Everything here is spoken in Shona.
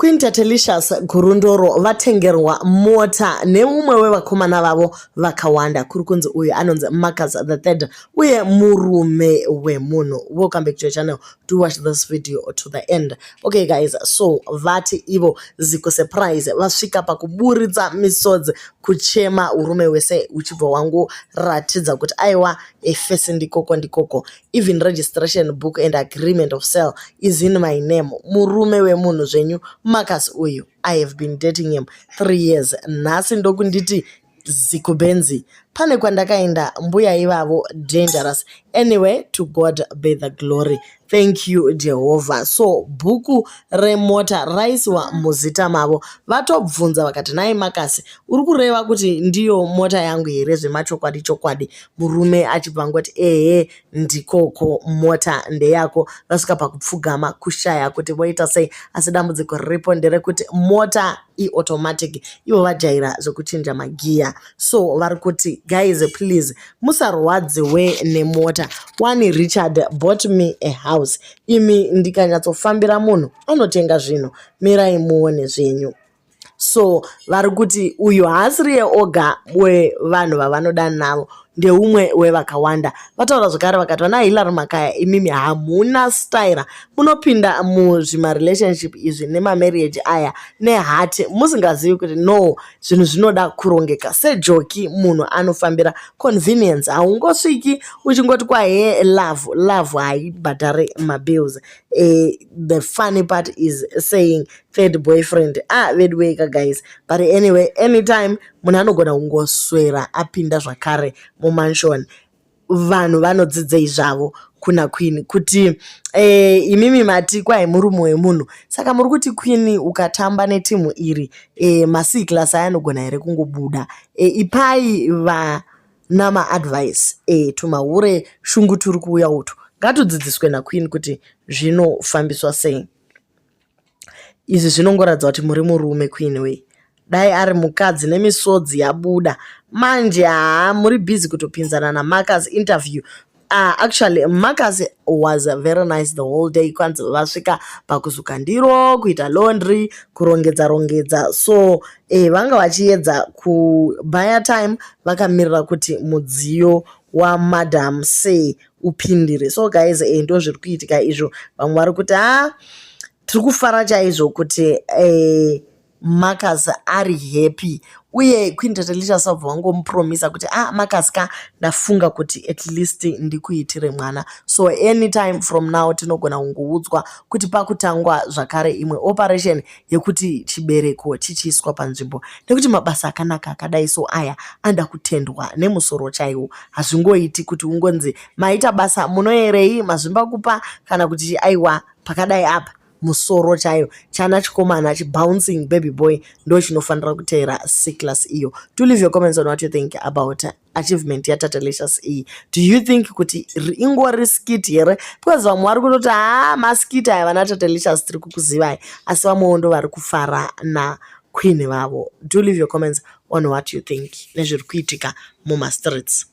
Queen Tatelicious gurundoro vatengerwa mota neumwe wevakomana vavo vakawanda kuri kunzi uyu anonzi Marcus the third uye murume wemunhu. Welcome back to your channel. Do watch this video to the end. Okay guys, so vati ivo ziko surprise vasvika pakuburitsa misodzi kuchema urume wese uchibva wangu ratidza kuti aiwa efesi ndikoko. Even registration book and agreement of sale is in my name. Murume wemunhu zvenyu Marcus uyu, I have been dating him 3 years. Nhasi ndokunditi ziko Benz. Pane kwandakaenda mbuya ivavo dangerous. Anyway, to God be the glory. Thank you Jehovah. So bhuku remota raiswa muzita mavo. Vatobvunza vakati nai Marcus, uri kureva kuti ndiyo mota yangu here zvemachokwadi. Murume achibva ngoti ehe ndikoko mota ndeyako. Vasvika pakupfugama kushaya kuti voita sei, asi dambudziko riripo nderekuti mota automatic ivo vajaira zvokuchinja magiya. So vari kuti guys please musarwadziwe nemota. One Richard bought me a house. Imi ndikanyatsofambira munhu anotenga zvinhu, mirai muone zvenyu. So vari kuti uyu haasiriye oga wevanhu vavanoda navo, ndeumwe wevakawanda. Vataura zvakare vakati vana Hilary Makaya imimi hamuna style, munopinda muzvimarelationship izvi nemamarriage aya nehati musingazivi kuti no zvinhu zvinoda kurongeka. Sejoki munhu anofambira convenience, haungosviki uchingoti kwahe love haibhadhare mabills. The funny part is saying third boyfriend. Vedweka guys. But anyway, anytime munhu anogona kungoswera apinda zvakare mumansion. Vanhu vanodzidzei zvavo kuna Queen kuti imimi mati kwai murume wemunhu. Saka muri kuti Queen ukatamba netimu iri masi class anogona here kungobuda. Ipai vanama advice tumahure shungu turi kuuya uto. Ngatudzidziswe naQueen kuti zvinofambiswa sei. Izvi zvinongoratidza kuti muri murume Queen we. Dai ari mukadzi nemisodzi yabuda. Manje muri busy kutopinzana na Marcus interview. Actually Marcus was very nice the whole day. Kwanzi vasvika pakusuka ndiro, kuita laundry, kurongedza. So vanga vachiedza kubaya time vakamirira kuti mudziyo wa Madam say upindire. So guys ndo zviri kuitika izvo. Vamwe vari kuti tiri kufara chaizvo kuti Marcus ari happy. Uye Queen Tatelicious abva wangomupromisa kuti Marcus ka ndafunga kuti at least ndikuitire mwana. So anytime from now tinogona kungoudzwa kuti pakutangwa zvakare imwe operation yekuti chibereko chichiiswa panzvimbo. Nekuti mabasa akanaka akadai so aya anda kutendwa nemusoro chaiwo. Hazvingoiti kuti ungonzi maita basa munoerei mazvimba kupa kana kuti aiwa pakadai apa. Musoro chayo chana chikomana bouncing baby boy ndo chinofanira kuteera C-class iyo. Do leave your comments on what you think about achievement ya Tatelicious iyi. Do you think kuti ingori skit here? Because vamwe vari kutoti maskit aya vana Tatelicious tiri kukuzivai, asi vamwewo ndo vari kufara na Queen vavo. Do leave your comments on what you think nezviri kuitika muma streets.